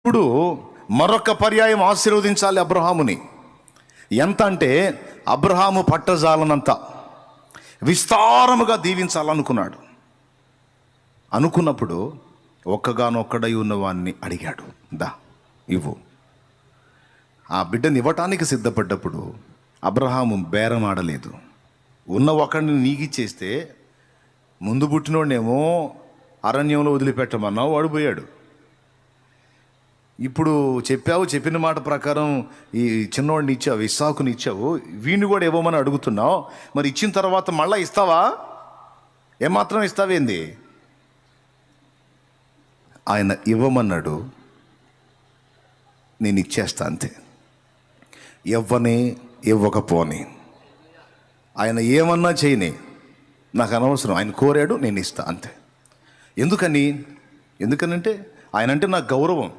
ఇప్పుడు మరొక పర్యాయం ఆశీర్వదించాలి అబ్రహాముని. ఎంత అంటే అబ్రహాము పట్టజాలనంత విస్తారముగా దీవించాలనుకున్నాడు. అనుకున్నప్పుడు ఒక్కగానొక్కడై ఉన్నవాన్ని అడిగాడు, దా ఇవ్వు. ఆ బిడ్డని ఇవ్వటానికి సిద్ధపడ్డప్పుడు అబ్రహాము బేరం ఆడలేదు. ఉన్న ఒకడిని నీకిచ్చేస్తే ముందు పుట్టినోడేమో అరణ్యంలో వదిలిపెట్టమన్నావు, వాడు పోయాడు. ఇప్పుడు చెప్పిన మాట ప్రకారం ఈ చిన్నవాడిని ఇచ్చావు, ఇస్సాకుని ఇచ్చావు, వీడిని కూడా ఇవ్వమని అడుగుతున్నావు. మరి ఇచ్చిన తర్వాత మళ్ళా ఇస్తావా? ఏమాత్రం ఇస్తావేంది? ఆయన ఇవ్వమన్నాడు, నేను ఇచ్చేస్తా అంతే. ఇవ్వని ఇవ్వకపోని, ఆయన ఏమన్నా చేయని నాకు అనవసరం. ఆయన కోరాడు, నేను ఇస్తా అంతే. ఎందుకనంటే ఆయన అంటే నాకు గౌరవం.